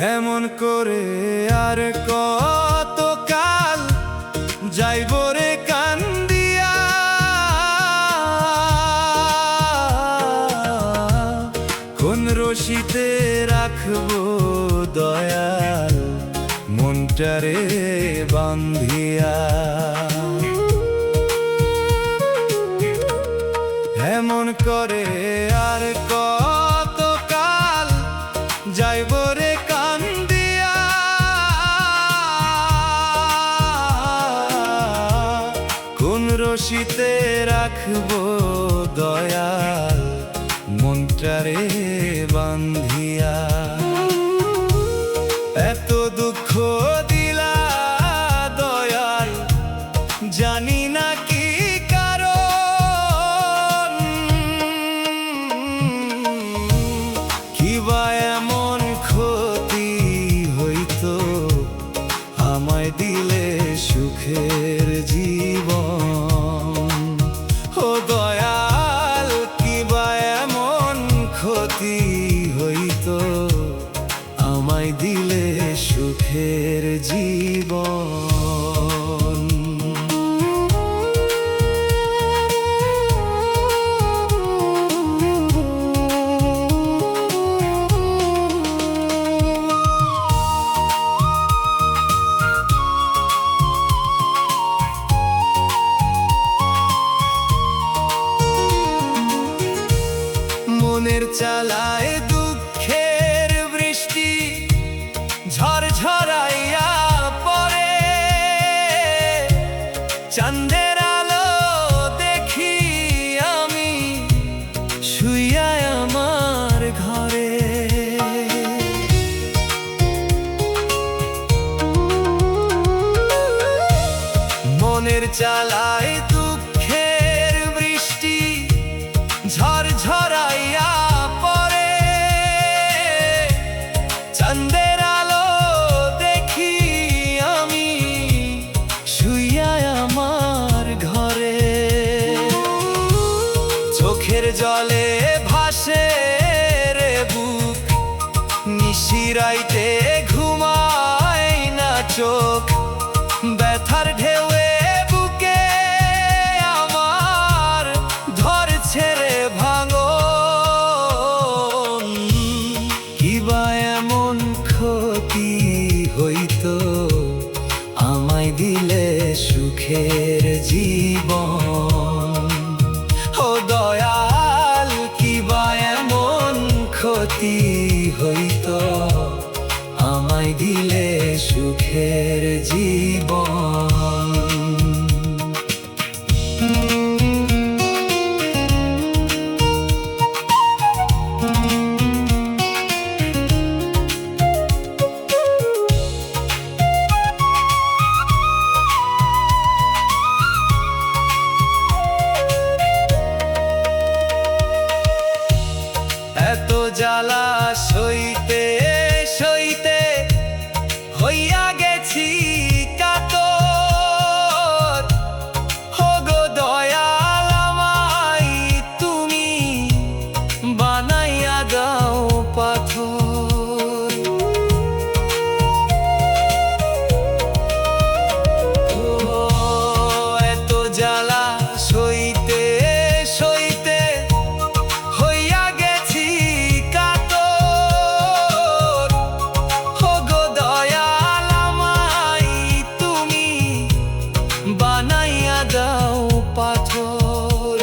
এমন করে আর কত কাল যাইব রে কান্দিয়া, কোন রশিতে রাখবো দয়াল মনটারে বান্ধিয়া। এমন করে আর কত কাল যাইব রে কান্দিয়া, কোন রশিতে রাখবো দয়াল মনটারে বান্ধিয়া। এত দুঃখ দিলা দয়াল জানি না কি কারণ, কিবা এমন ক্ষতি হইতো আমায় দিলে সুখের জীবন। ও দয়াল কিবা এমন ক্ষতি হইতো আমায় দিলে সুখের জীবন। মনের চালায় দুঃখের বৃষ্টি ঝরঝরাইয়া পড়ে, চাঁদের আলো দেখি আমি শুইয়া আমার ঘরে। মনের চালায় দুঃখের বৃষ্টি ঝরঝরাইয়া পড়ে, চাঁদের আলো দেখি আমি শুইয়া আমার ঘরে। চোখের জলে ভাসে রে বুক, নিশিরাইতে ঘুমায় না চোখ, ব্যথার ঢেউয়ে বুকে আমার ধরছে রে ভাঙন। কিবা এমন ক্ষতি হইতো আমায় দিলে সুখের জীবন। ও দয়াল কিবা এমন ক্ষতি হইতো আমায় দিলে সুখের জীবন। এত জ্বালা সইতে সইতে হইয়া গেছি কাতর, ওগো দয়াল আমায় তুমি বানাইয়া দাও পাথর। ও এত জ্বালা সইতে সইতে হইয়া গেছি কাতর, ওগো দয়াল আমায় তুমি বানাইয়া দাও পাথর।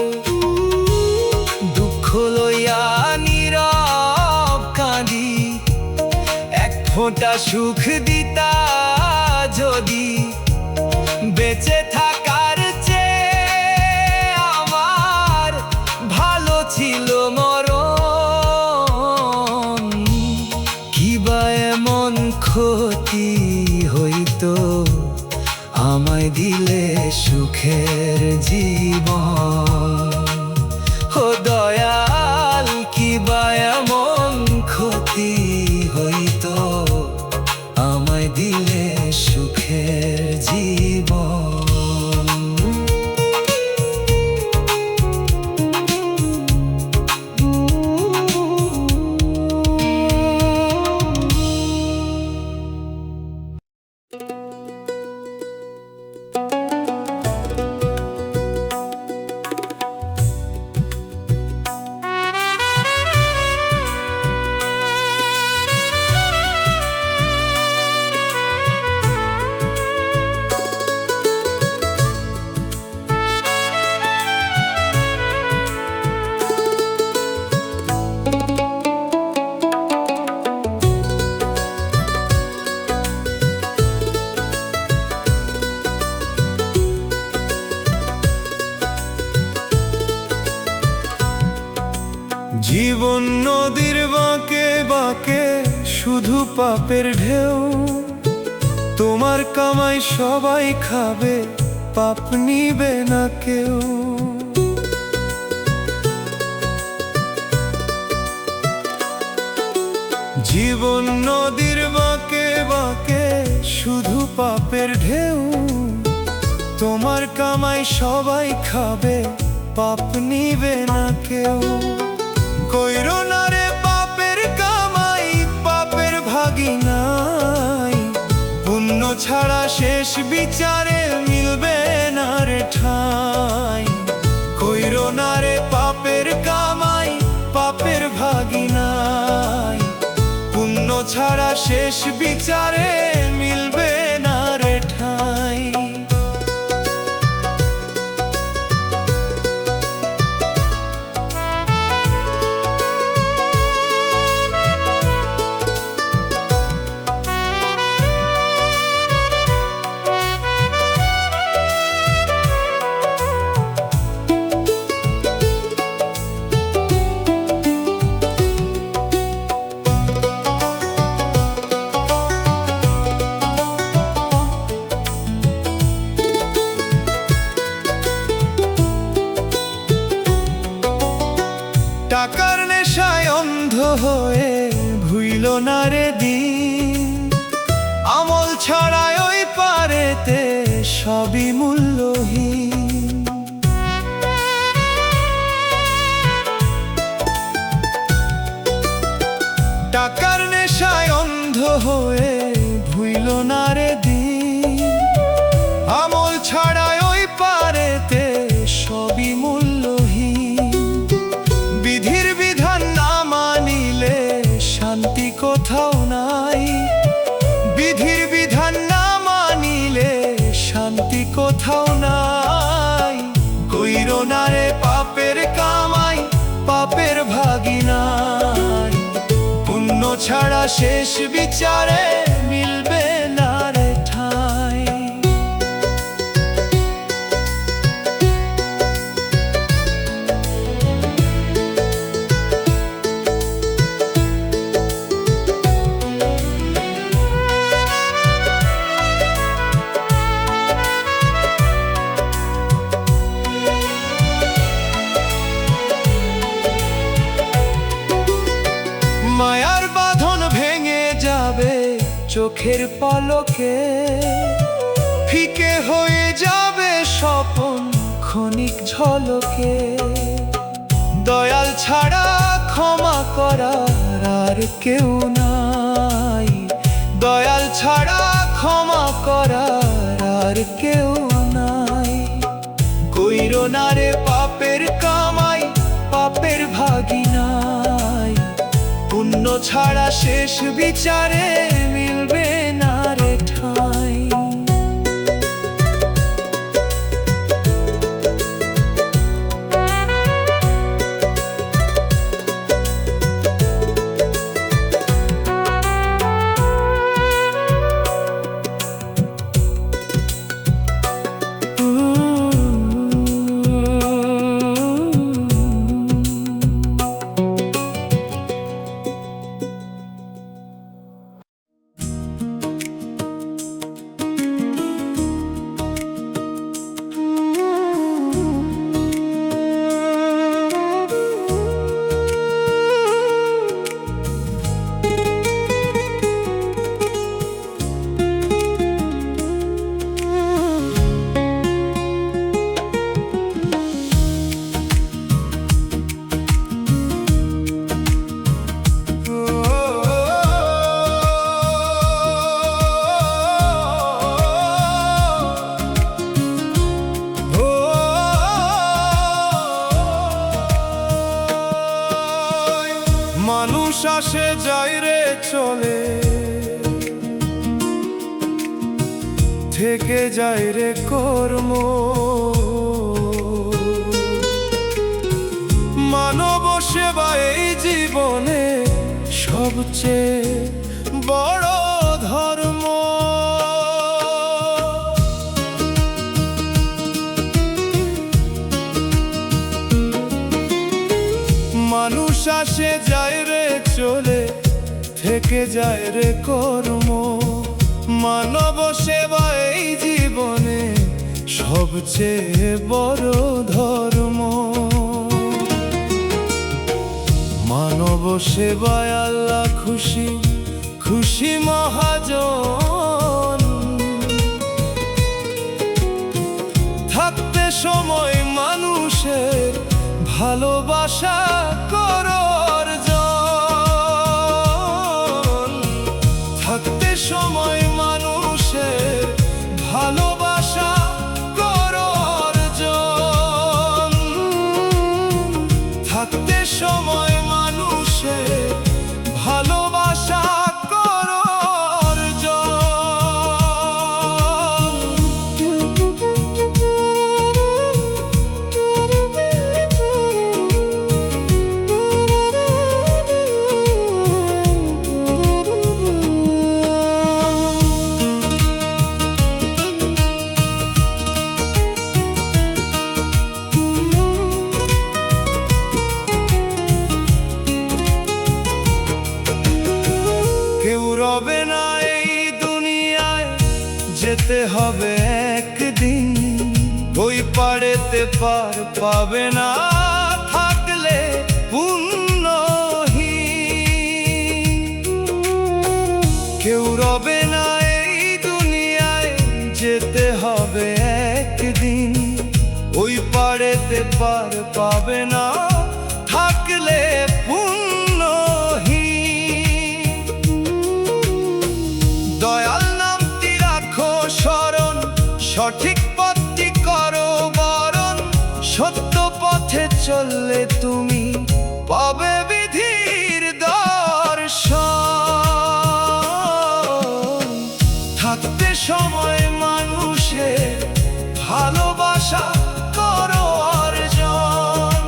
দুঃখ লইয়া নীরব কাঁদি, এক ফোঁটা সুখ দিতা যদি, বেঁচে থাকার চেয়ে আমার ভালো ছিল মরণ। কিবা এমন ক্ষতি হইতো আমায় দিলে সুখের জীবন। ও দয়াল কিবা এমন ক্ষতি হইতো আমায় দিলে সুখের জীবন। শুধু পাপের ঢেউ। তোমার কামাই সবাই খাবে, পাপ নিবে না কেউ। জীবন নদীর বাঁকে বাঁকে শুধু পাপের ঢেউ। তোমার কামাই সবাই খাবে, পাপ নিবে না কেউ। কইরো না রে পাপের কামাই, পাপের ভাগী নাই। পুণ্য ছাড়া শেষ বিচারে মিলবে না রে ঠাঁই। কইরো না রে পাপের কামাই, পাপের ভাগী নাই। পুণ্য ছাড়া শেষ বিচারে মিলবে না রে ঠাঁই। টাকার নেশায় অন্ধ হয়ে ভুইল না রে দিন। আমল ছাড়ায় ওই পারেতে সবই মূল্যহীন। টাকার নেশায় অন্ধ হয়ে ভুইল না রে দিন। আমল ছাড়ায় ওই পারেতে সবই মূল্যহীন। বিধির বিধান না মানিলে শান্তি কোথাও নাই। বিধির বিধান না মানিলে শান্তি কোথাও নাই। কইরো না রে পাপের কামাই, পাপের ভাগী নাই। পুণ্য ছাড়া শেষ বিচারে মিলবে না রে ঠাঁই। মায়ার বাঁধন ভেঙে যাবে চোখের পলকে। ফিকে হয়ে যাবে স্বপন ক্ষণিক ঝলকে। দয়াল ছাড়া ক্ষমা করার আর কেউ নাই। দয়াল ছাড়া ক্ষমা করার আর কেউ নাই। কইরো না রে পাপের কামাই, পাপের ভাগী নাই। পুণ্য ছাড়া শেষ বিচারে মিলবে না রে ঠাঁই। মানুষ আসে যায় রে চলে, থেকে যায় রে কর্ম। মানব সেবা এই জীবনে সবচেয়ে বড় ধর্ম। মানুষ আসে যায় রে চলে, থেকে থেকে যায় রে কর্ম। মানব সেবা এই জীবনে সবচেয়ে বড় ধর্ম। মানব সেবায় আল্লাহ খুশি, খুশি মহাজন। থাকতে সময় মানুষের ভালোবাসা করো অর্জন। থাকতে সময় মানুষের ভালোবাসা করো অর্জন। থাকতে সময় মানুষের ভালোবাসা করো অর্জন। কেউ রবে না এই দুনিয়ায়, যেতে হবে একদিন। ওই পাড়েতে পার পাবে না থাকলে পুণ্যহীন। কেউ রবে না এই দুনিয়ায়, যেতে হবে একদিন। ওই পাড়েতে পার পাবে না থাকলে পুণ্যহীন। দয়াল নামটি রাখো স্মরণ, সঠিক পথটি করো বরণ। সত্য পথে চললে তুমি পাবে বিধির দর্শন। থাকতে সময় মানুষের ভালোবাসা করো অর্জন।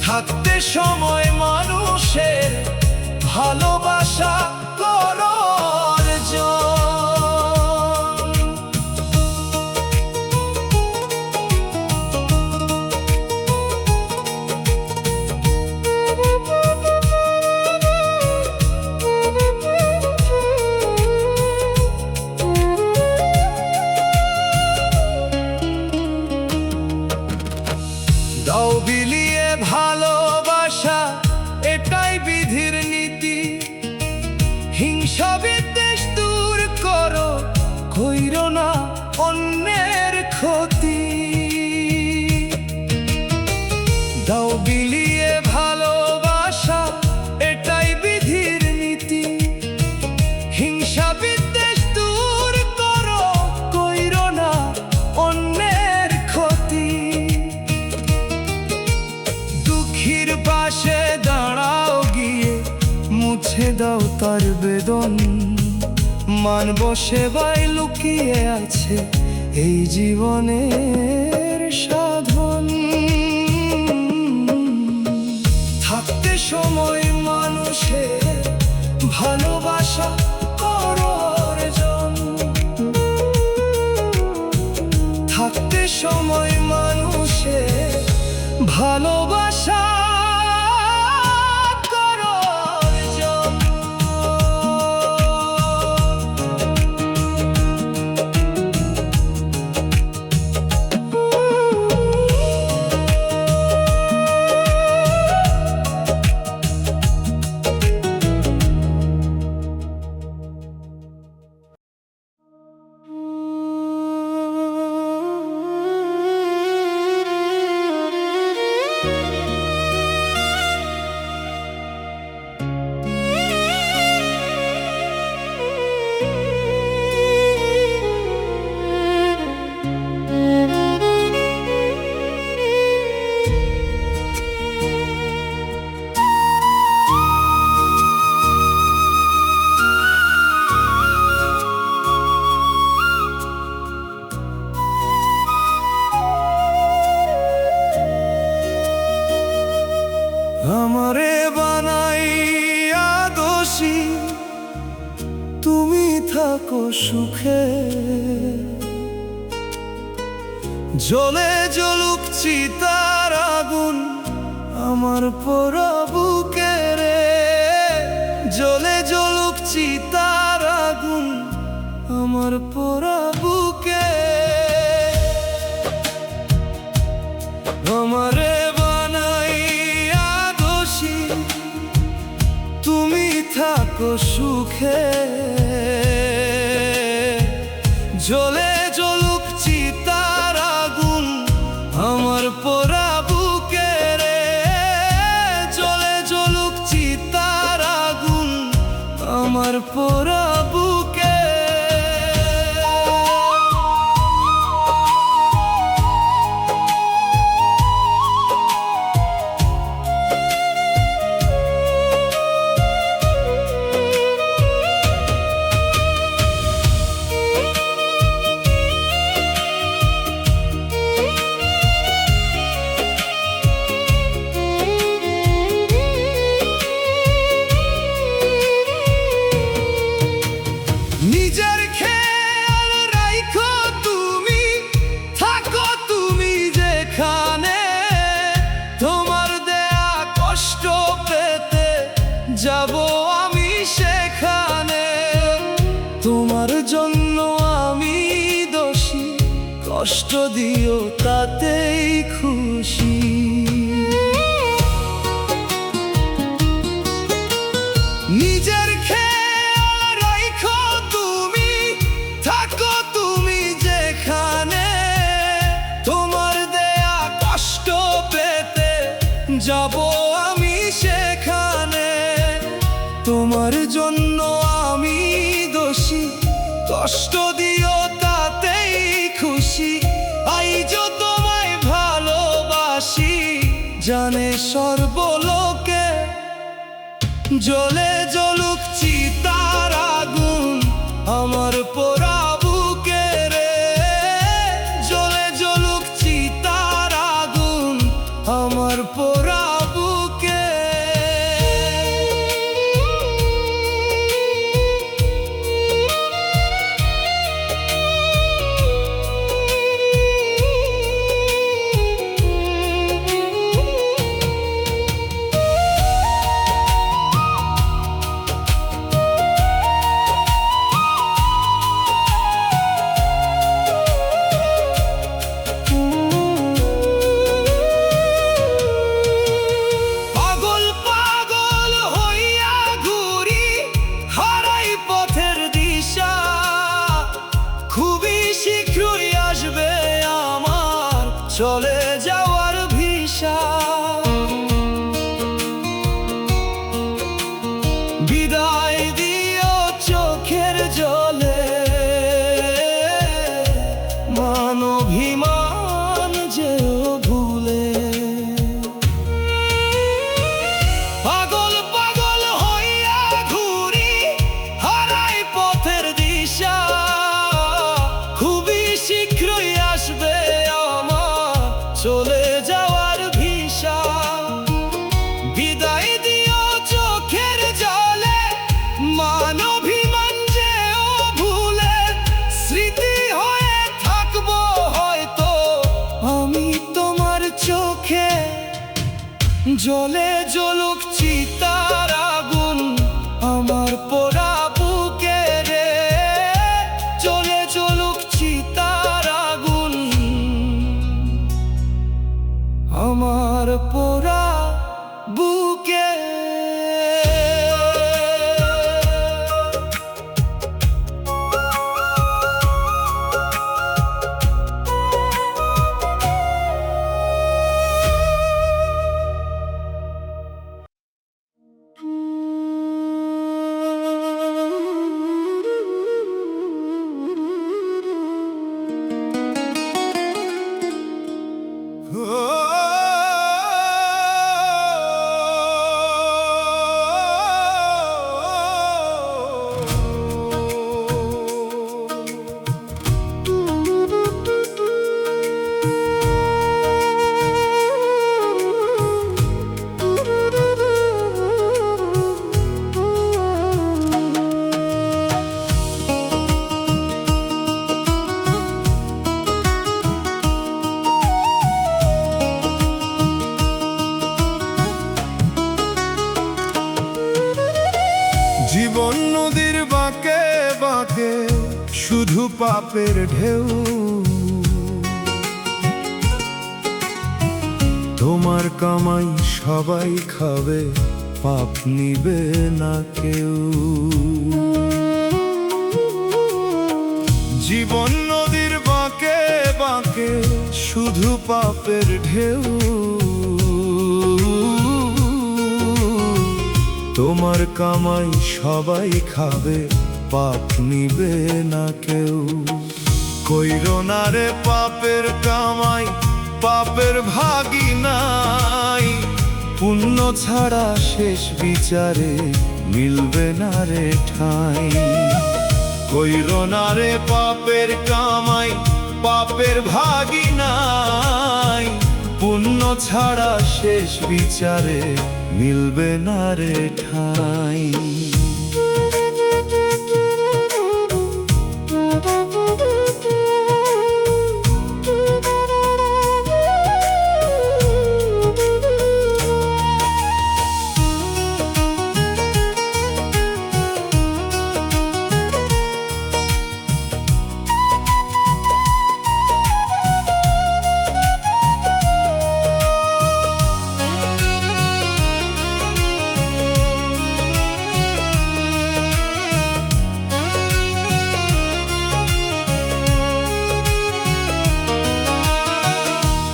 থাকতে সময় মানুষের ভালোবাসা করো অর্জন। দাও বিলিয়ে ভালোবাসা, এটাই বিধির নীতি। হিংসা বিদ্বেষ দূর করো, কইরো না অন্যের ক্ষতি। দাও বিলিয়ে ভালোবাসা, এটাই বিধির নীতি। হিংসা বিদ্বেষ দূর করো, কইরো না অন্যের ক্ষতি। দুঃখীর পাশে দাঁড়াও গিয়ে, মুছে দাও তার বেদন। মানব সেবায় লুকিয়ে আছে এই জীবনের সাধন। থাকতে সময় মানুষের ভালোবাসা করো অর্জন। থাকতে সময় মানুষের ভালোবাসা করো অর্জন। আমারে বানাইয়া দোষী, তুমি থাকো সুখে। জ্বলে জ্বলুক চিতার আগুন আমার পোড়া বুকে রে। জ্বলে জ্বলুক চিতার আগুন আমার পোড়া বুকে। আমারে বানাইয়া দোষী, তুমি থাকো সুখে। জ্বলে জ্বলুক চিতার আগুন আমার পোড়া বুকে রে। জ্বলে জ্বলুক চিতার আগুন আমার পোড়া বুকে। নিজের খেয়াল রাইখো তুমি, থাকো তুমি যেখানে। তোমার দেয়া কষ্ট পেতে যাব আমি সেখানে। তোমার জন্য আমি দোষী, কষ্ট দিও তাতেই খুশি। নিজের খেয়াল রাইখো তুমি, থাকো তুমি যেখানে। তোমার দেয়া কষ্ট পেতে যাব আমি সেখানে। তোমার জন্য আমি দোষী, কষ্ট দিও তাতেই খুশি। আইজো তোমায় ভালোবাসি জানে সর্বলোকে। জ্বলে জ্বলুক চিতার আগুন আমার পোড়া বুকে রে। জ্বলে জ্বলুক চিতার আগুন আমার পোড়া বুকে। চলে যাওয়ার ভিসা, বিদায় দিও চোখের জলে। মান অভিমান যেও ভুলে। পাগল পাগল হইয়া ঘুরি, হারাই পথের দিশা। খুবই শীঘ্রই আসবে চলে যাওয়ার ভিসা। বিদায় দিও চোখের জলে, মান অভিমান যেও ভুলে। স্মৃতি হয়ে থাকবো হয়তো আমি তোমার চোখে। জ্বলে জ্বলুক চিতার আগুন আমার পোড়া বুকে রে। জ্বলে জ্বলুক চিতার আগুন আমার পোড়া বুকে। জীবন নদীর বাঁকে বাঁকে শুধু পাপের ঢেউ, তোমার কামাই সবাই খাবে, পাপ নিবে না কেউ। জীবন নদীর বাঁকে বাঁকে শুধু পাপের ঢেউ, তোমার কামাই সবাই খাবে, পাপ নিবে না কেউ। কইরো না রে পাপের কামাই, পাপের ভাগী নাই, পুণ্য ছাড়া শেষ বিচারে মিলবে না রে ঠাঁই। কইরো না রে পাপের কামাই, পাপের ভাগী নাই, পুণ্য ছাড়া শেষ বিচারে মিলবে না রে ঠাঁই।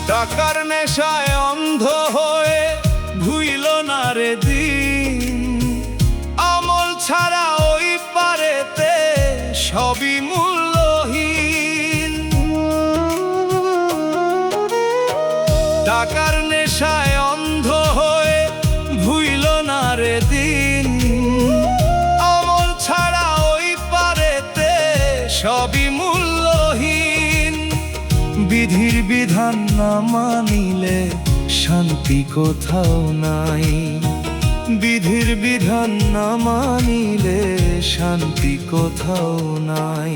টাকার নেশায় অন্ধ হয়ে ভুইল না রে দিন, আমল ছাড়া ওই পারেতে সবই মূল্যহীন। টাকার নেশায় অন্ধ হয়ে ভুইল না রে দিন, আমল ছাড়া ওই পারেতে সবই মূল্যহীন। বিধির বিধান না মানিলে শান্তি কোথাও নাই, বিধির বিধান না মানিলে শান্তি কোথাও নাই।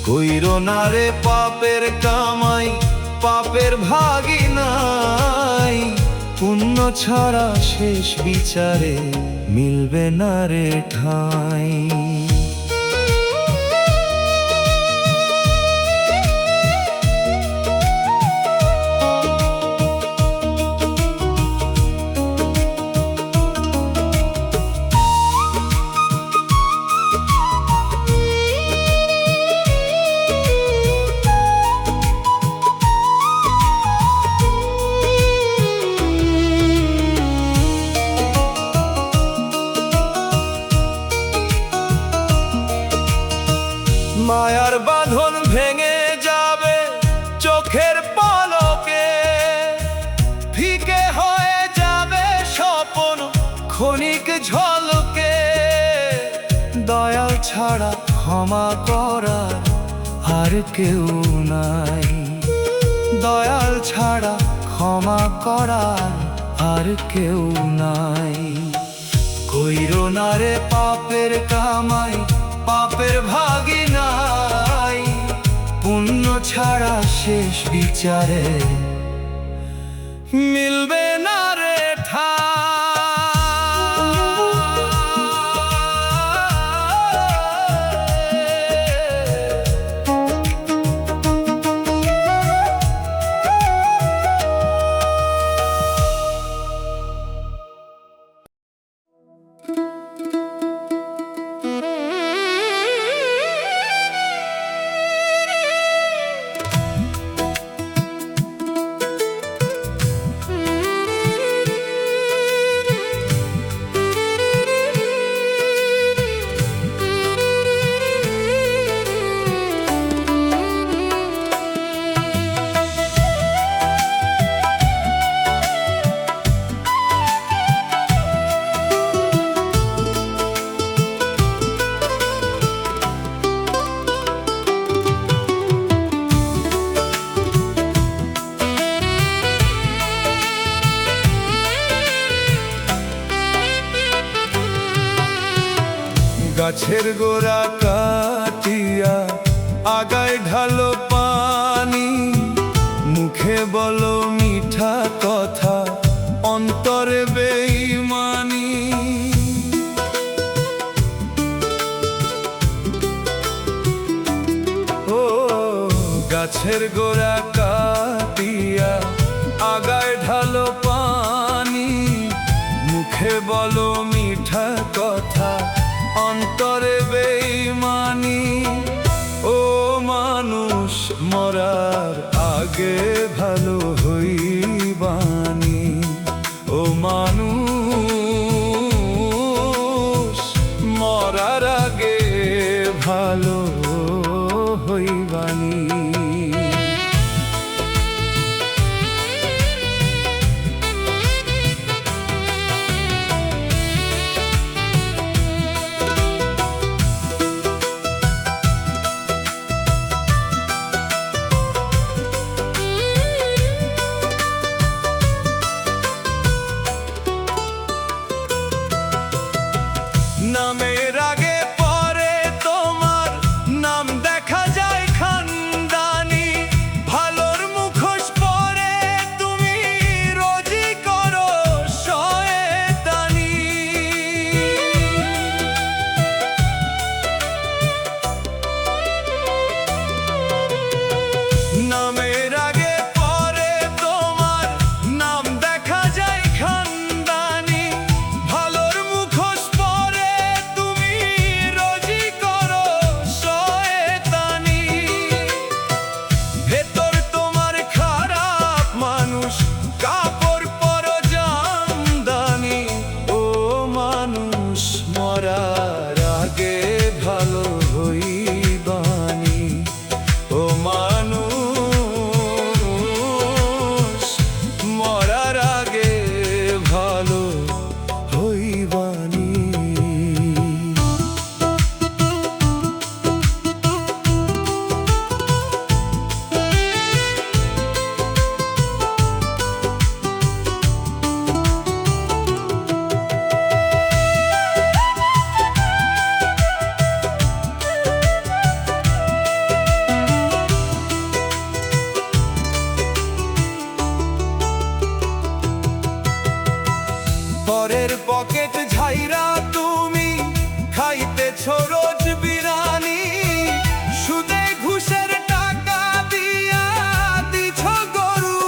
কইরো না রে পাপের কামাই, পাপের ভাগী নাই, পুণ্য ছাড়া শেষ বিচারে মিলবে না রে ঠাঁই। মায়ার বাঁধন ভেঙে যাবে চোখের পলকে, ফিকে হয়ে যাবে স্বপ্ন ক্ষণিক ঝলকে। দয়াল ছাড়া ক্ষমা করার আর কেউ নাই, দয়াল ছাড়া ক্ষমা করার আর কেউ নাই। কইরো না রে পাপের কামাই, পাপের ভাগী নাই, পুণ্য ছাড়া শেষ বিচারে মিলবে না রে ঠাঁই। গাছের গোড়া কাটিয়া আগায় ঢালো পানি, মুখে বলো মিঠা কথা, অন্তরে বেঈমানি। গাছের গোড়া কাটিয়া আগায় ঢালো পানি, মুখে বলো মিঠা কথা, অন্তরে বেঈমানি। ও মানুষ, মরার আগে ভালো হইবানি। ও মানুষ, মরার আগে ভালো হইবানি। নামের আগে পরে তোমার নাম দেখা যায় খানদানি, ভালোর মুখোশ পরে তুমি রোজই করো শয়তানি। নামের আগে পরে তোমার নাম দেখা যায় খানদানি, ভালোর মুখোশ পরে তুমি রোজই করো শয়তানি। ভেতর তোমার খারাপ মানুষ, কাপড় পরো জামদানি। ও মানুষ, মরার আগে ভালো হইবানি। ও মানুষ, মরার আগে ভালো হইবানি। পরের পকেট ঝাইরা তুমি খাইতেছ রোজ বিরানি, সুদে ঘুষের টাকা দিয়া দিছ গরু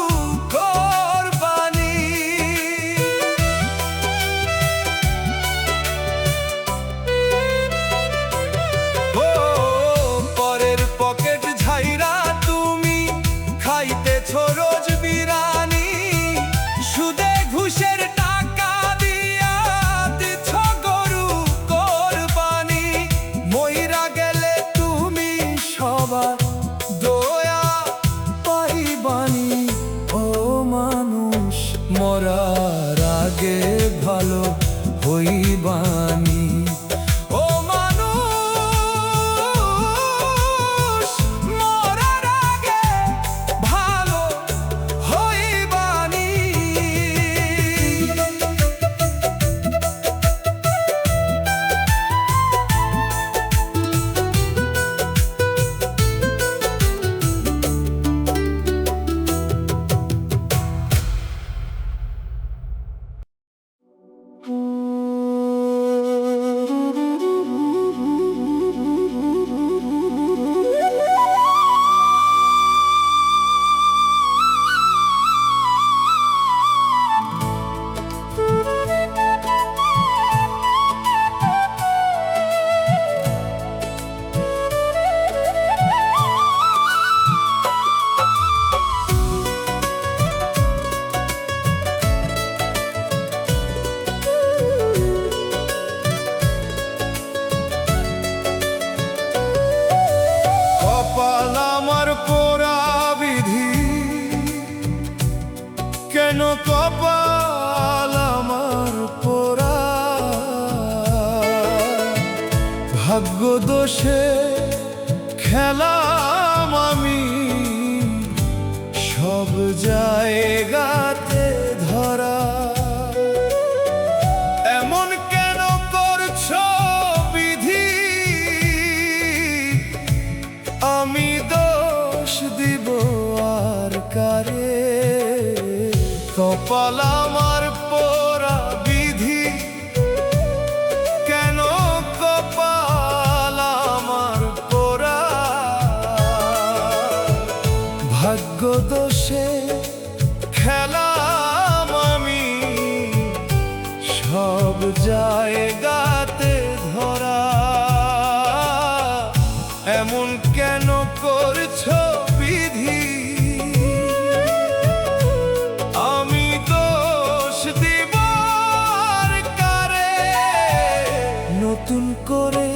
কোরবানি। ও পরের পকেট ঝাইরা তুমি খাইতেছ রোজ বিরানি, সুদে ঘুষের টাকা দিয়া দিছ গরু কোরবানি। মইরা গেলে তুমি সবার দয়া পাইবানি। ও মানুষ, মরার আগে ভালো হইবানি। ও মানুষ, মরার আগে ভালো হইবানি। কপাল আমার পোড়া বিধি, কেন কপাল আমার পোড়া? ভাগ্য দোষে খেলাম আমি সব জায়গাতে ধরা। এমন কেন করছো বিধি, আমি দোষ দিব আর কারে? কপাল আমার পোড়া বিধি, কেন কপাল আমার পোড়া? জায়গাতে ধরা। এমন কেন করছো বিধি, আমি দোষ দিব আর কারে? নতুন করে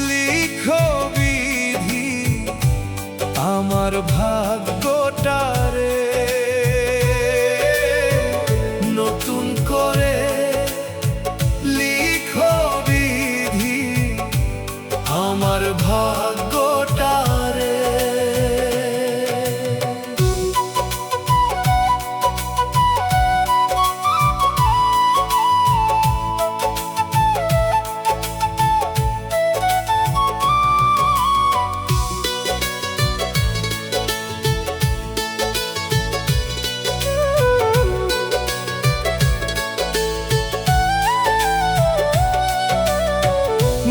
লিখো বিধি আমার ভাগ্যটারে। নতুন করে লিখো বিধি আমার ভাগ্যটারে।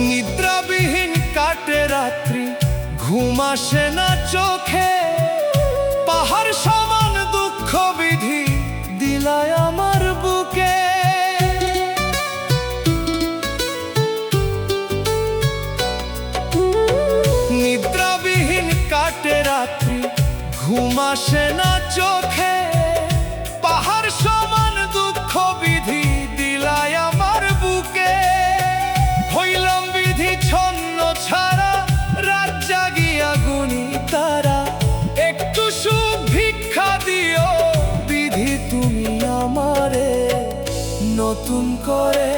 নিদ্রাবিহীন কাটে রাত্রি, ঘুম আসে না চোখে। পাহাড় সমান দুঃখ বিধি দিলায় আমার বুকে। নিদ্রাবিহীন কাটে রাত্রি, ঘুম আসে না চোখে। পাহাড় সমান দুঃখ বিধি দিলায় আমার বুকে। হইলাম বিধি ছন্ন ছাড়া, রাত জাগিয়া গুনি তারা। একটু সুখ ভিক্ষা দিও বিধি তুমি আমারে। নতুন করে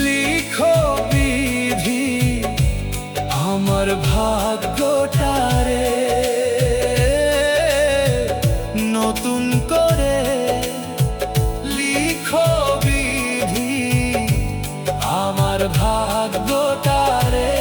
লিখো বিধি আমার ভাগ্যটারে। নতুন করে লিখো বিধি আমার ভাগ্যটারে।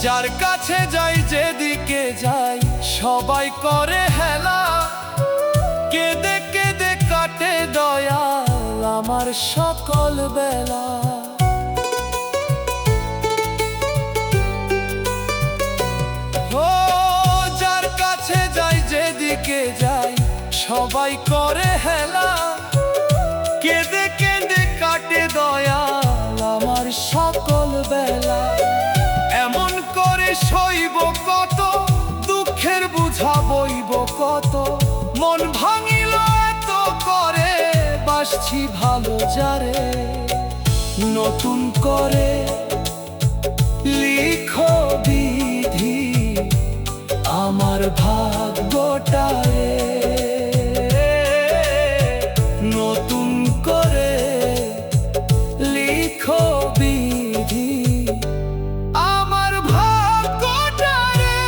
যার কাছে যাই যেদিকে যাই সবাই করে হেলা। কেঁদে কেঁদে কাটে দয়াল আমার সকল বেলা। ও যার কাছে যাই যেদিকে যাই সবাই করে হেলা। কেঁদে কেঁদে কাটে দয়াল আমার সকল বেলা। এমন করে সইব কত, দুঃখের বুঝা বইব কত। মন ভাঙিল এত করে, বাসছি ভালো যারে। নতুন করে লিখো বিধি আমার ভাগ্যটারে। নতুন করে লিখো বিধি আমার ভাগ্যটারে।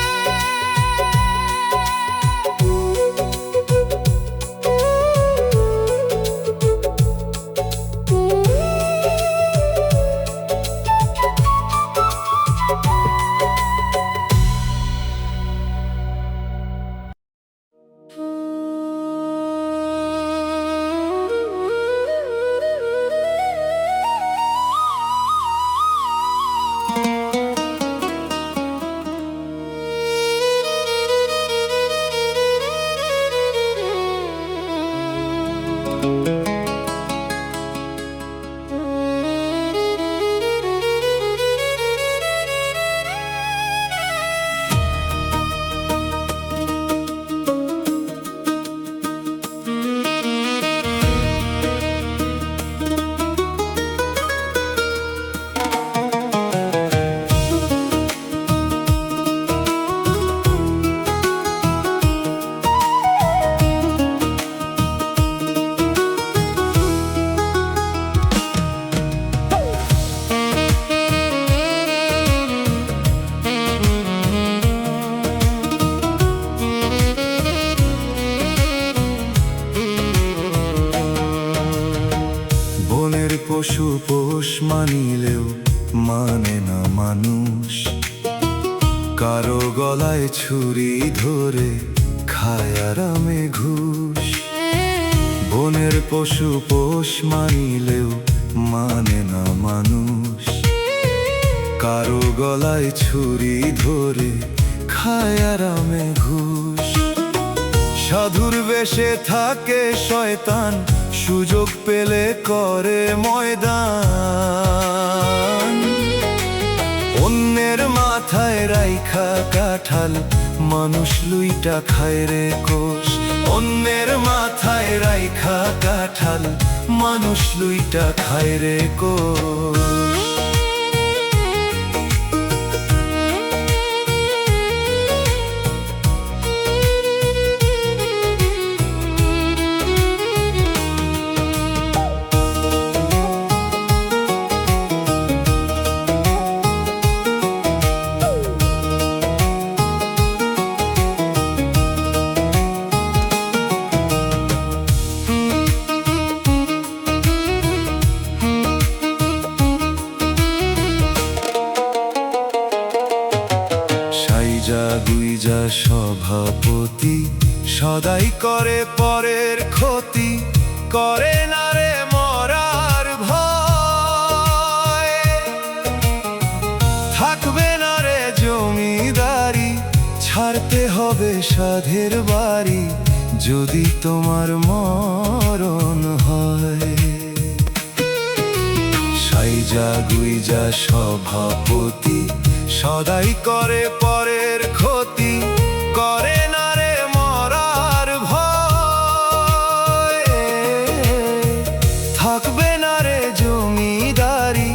গলায় ছুরি ধরে খায় আরামে ঘুষ। বনের পশু পোষ মানিলেও মানে না মানুষ। কারো গলায় ছুরি ধরে খায় আরামে ঘুষ। সাধুর বেশে থাকে শয়তান, সুযোগ পেলে করে ময়দান। অন্যের মাথায় রাইখা কাঁঠাল, মানুষ লুইটা খায় রে কোষ। অন্যের মাথায় রাইখা কাঁঠাল, মানুষ লুইটা খায় রে কোষ। গুইজা সভাপতি সদাই করে পরের ক্ষতি, করে না রে মরার ভয়। থাকবে না রে জমিদারি, ছাড়তে হবে সাধের বাড়ি, যদি তোমার মরণ হয়। সাইজা গুইজা সভাপতি সদাই করে পরের ক্ষতি, করে না রে মরার ভয়। থাকবে না রে জমিদারি,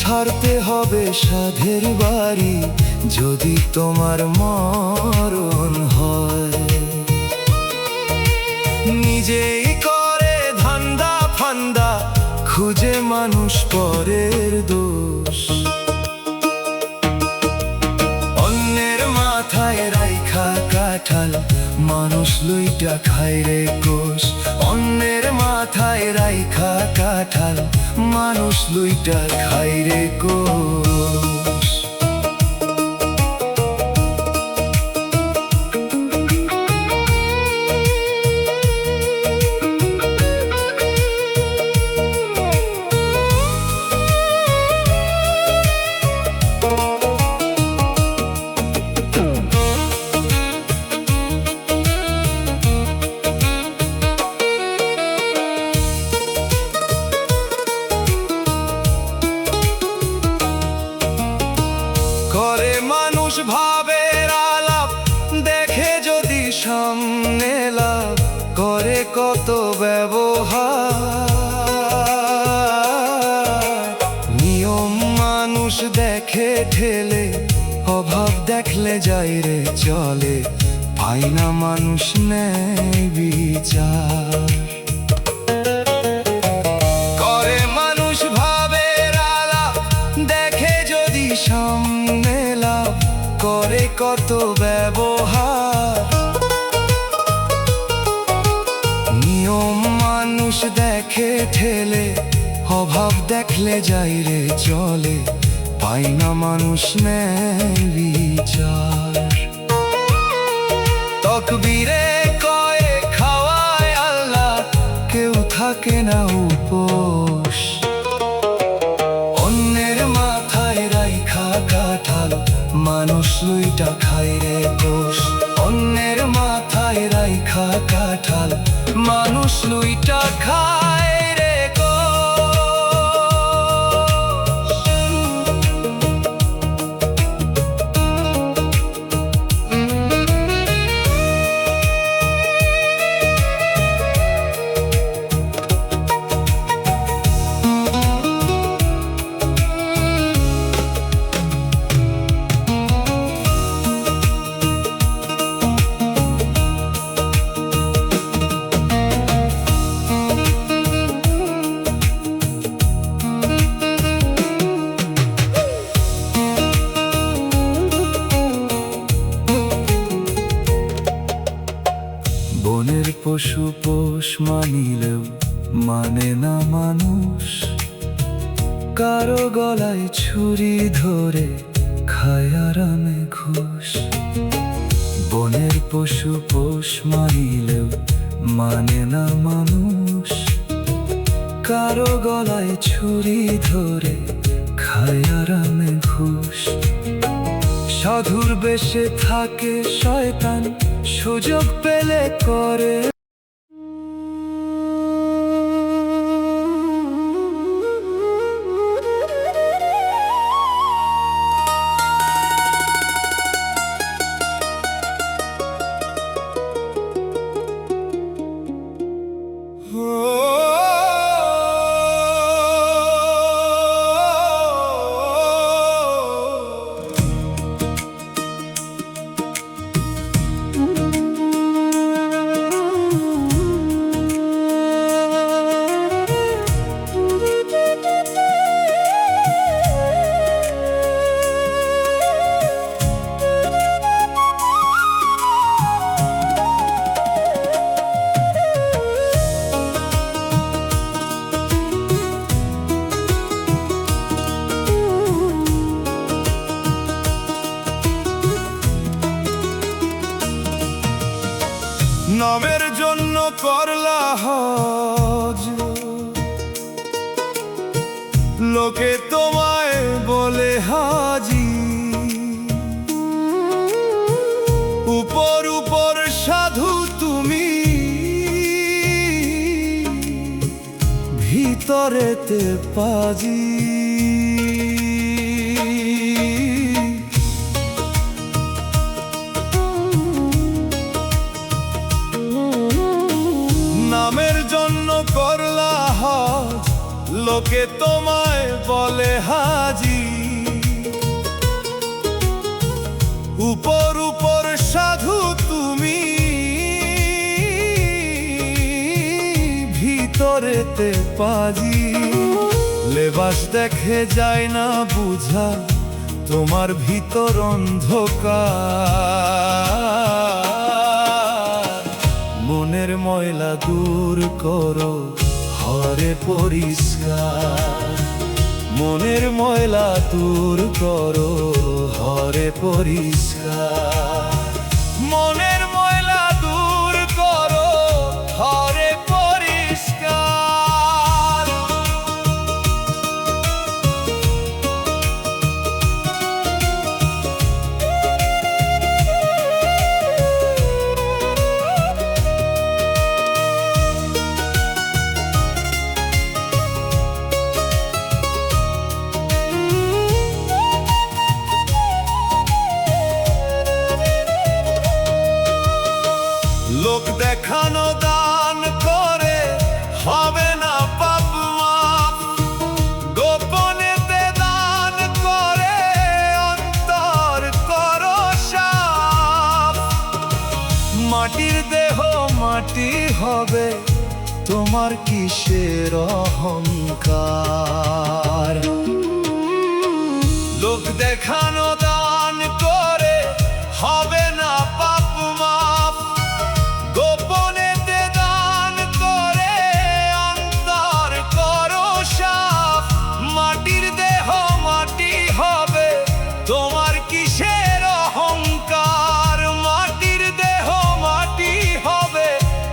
ছাড়তে হবে সাধের বাড়ি, যদি তোমার মরণ হয়। নিজেই করে ধান্দা ফান্দা, খুঁজে মানুষ পরের দোষ। মাথায় রাইখা কাঁঠাল, মানুষ লুইটা খায় রে কোষ। অন্যের মাথায় রাইখা কাঁঠাল, মানুষ লুইটা খায় রে কোষ। করে মানুষ ভাবের আলাপ, দেখে যদি সামনে লাভ, করে কত ব্যবহার। নিয়ম মানুষ দেখে ঠেলে, অভাব দেখলে যায় রে চলে, পায় না মানুষ নেই বিচার। করে মানুষ ভাবের আলাপ, দেখে যদি সামনে লাভ, করে কত ব্যবহার। নিয়ম মানুষ দেখে ঠেলে, অভাব দেখলে যায় রে চলে, পায় না মানুষ নেই বিচার। তকবীরে কয়ে খাওয়ায় আল্লাহ, কেউ থাকে না উপোস। অন্যের মাথায় রাইখা কাঁঠাল, মানুষ লুইটা খায় রে কোষ। অন্যের মাথায় রাইখা কাঁঠাল, মানুষ লুইটা খায় রে বনের পশু পোষ মানিলেও মানে না মানুষ। কারো গলায় ছুরি ধরে খায় আরামে ঘুষ। বনের পশু পোষ মানিলেও মানে না মানুষ, কারো গলায় ছুরি ধরে খায় আরামে ঘুষ। সাধুর বেশে থাকে শয়তান, সুযোগ পেলে করে। নামের জন্য করলা হজ, লোকে তোমায় বলে হাজি। উপর উপর সাধু তুমি, ভিতরেতে পাজি। নামের জন্য করলা হজ, লোকে তোমায় বলে হাজি। উপর উপর সাধু তুমি, ভিতরেতে পাজি। লেবাস দেখে যায় না বুঝা, তোমার ভিতর অন্ধকার। মনের ময়লা দূর করো, হরে পরিষ্কার। মনের ময়লা দূর করো, হরে পরিষ্কার। মনের ময়লা দূর করো, হরে পরিষ্কার। লোক দেখানো দান করে হবে না পাপ মাপ, গোপনেতে দান করে অন্তর করো সাফ। মাটির দেহ মাটি হবে, তোমার কিসের অহংকার। লোক দেখানো দান করে হবে না পাপ মাপ, গোপনেতে দান করে অন্তর করো সাফ। মাটির দেহ মাটি হবে, তোমার কিসের অহংকার। মাটির দেহ মাটি হবে,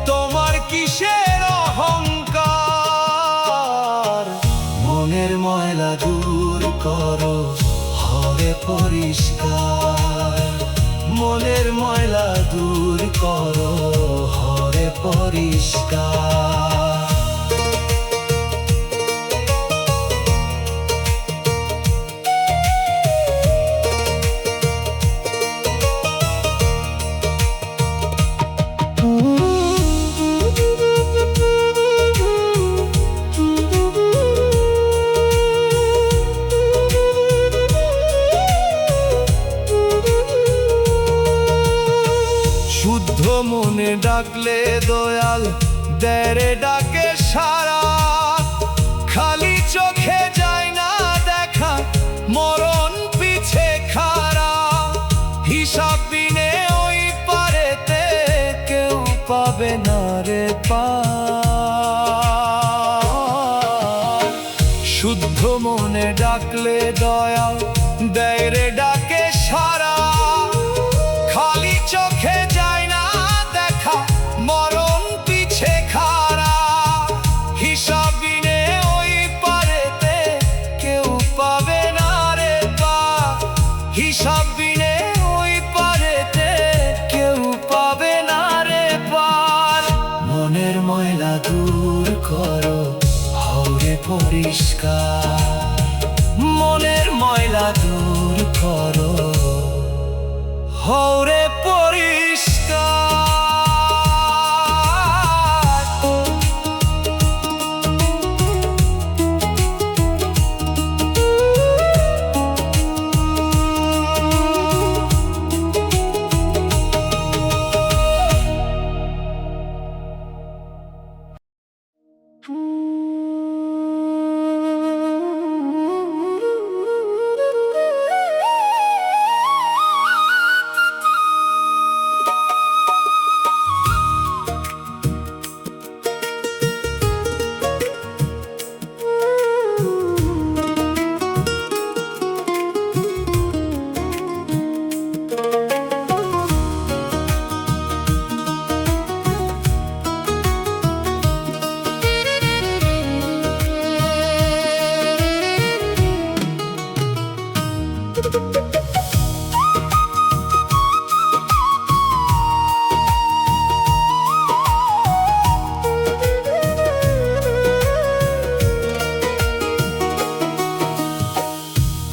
তোমার কিসের অহংকার। মনের ময়লা দূর করো, হরে পরিষ্কার। মনের ময়লা দূর করো, হরে পরিষ্কার। শুদ্ধ মনে ডাকলে দয়াল দেরে ডাকে সারা। খালি চোখে যায় না দেখা, মরণ পিছে খাড়া। হিসাব বিনে ওই পারেতে কেউ পাবে না রে পার। শুদ্ধ মনে ডাকলে দয়াল দেরে ডাকে সারা। খালি চোখে যায় না দেখা, মরণ পিছে খাড়া। হিসাব বিনে ওই পারেতে কেউ পাবে না রে পার। হিসাব বিনে ওই পারেতে কেউ পাবে না রে পার। মনের ময়লা দূর করো, হও পরিষ্কার। মনের ময়লা দূর করো, হও রে পরিষ্কার।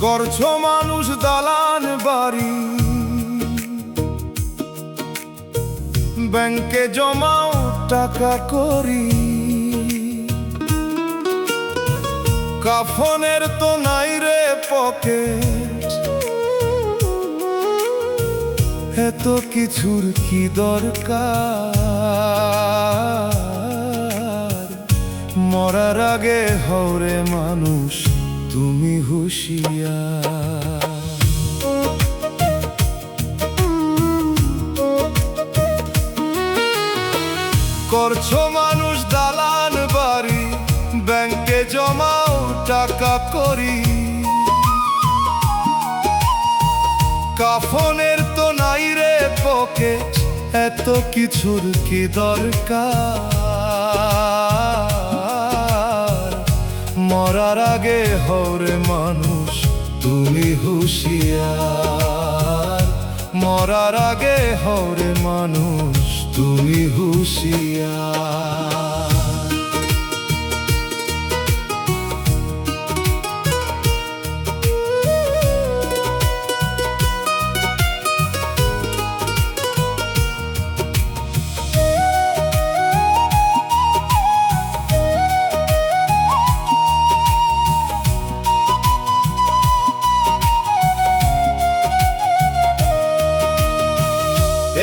করছো মানুষ দালান বাড়ি, ব্যাংকে জমাও টাকা করি। কাফনের তো নাই রে পকেট, এত কিছুর কি দরকার? মরার আগে হওরে মানুষ তুমি হুঁশিয়ার। করছো মানুষ দালান বাড়ি, ব্যাংকে জমাও টাকা করি। কাফনের তো নাই রে পকেট, এত কিছুর কি দরকার? মরার আগে হওরে মানুষ তুমি হুঁশিয়ার। মরার আগে হওরে মানুষ তুমি হুঁশিয়ার।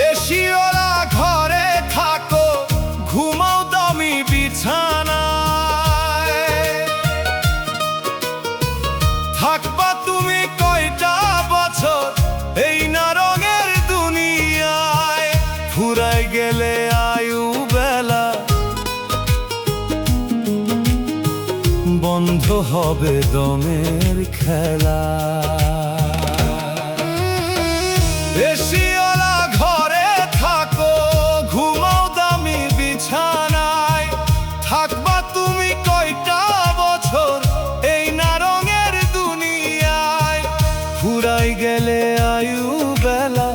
এসিওলা ঘরে থাকো, ঘুমাও দামি বিছানায়। থাকবা তুমি কয়টা বছর এই না রঙের দুনিয়ায়? ফুরাই গেলে আয়ু বেলা, বন্ধ হবে দমের খেলা। এসিওলা ঘরে থাকো, ঘুমাও দামি বিছানায়। থাকবা তুমি কয়টা বছর এই না রঙের দুনিয়ায়? ফুরাই গেলে আয়ু বেলা,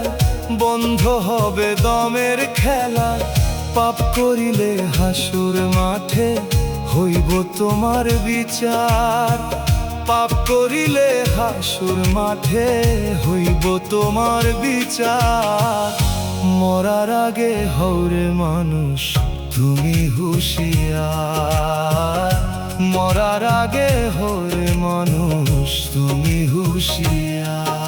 বন্ধ হবে দমের খেলা। পাপ করিলে হাসুর মাঠে হইব তোমার বিচার। পাপ করিলে হাসুর মাঠে হইব তোমার বিচার। মরার আগে হওরে মানুষ তুমি হুঁশিয়ার। মরার আগে হওরে মানুষ তুমি হুঁশিয়ার।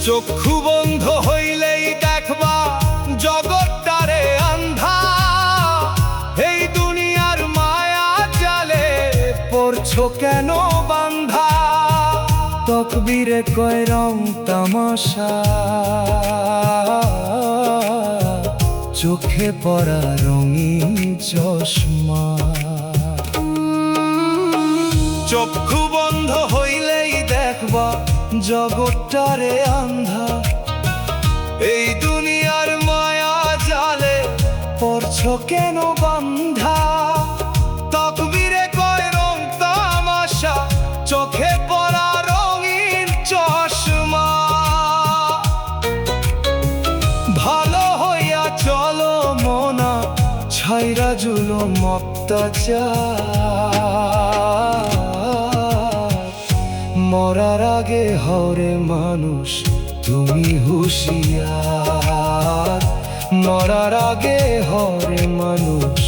চক্ষু বন্ধ হইলেই দেখবা করছো কেন বান্ধা? তকবীরে কয় রং তামাশা, চোখে পড়া রঙিন চশমা। চক্ষু বন্ধ হইলেই দেখবা জগৎটারে আন্ধা। এই দুনিয়ার মায়া জালে পড়ছো কেন বান্ধা? তকবীরে কয় রং তামাশা, চোখে পড়া রঙিন চশমা। ভালো হইয়া চলো মনা, ছাইরা জুলুম অত্যাচার। মরার আগে হরে মানুষ তুমি হুঁশিয়ার, মরার আগে হরে মানুষ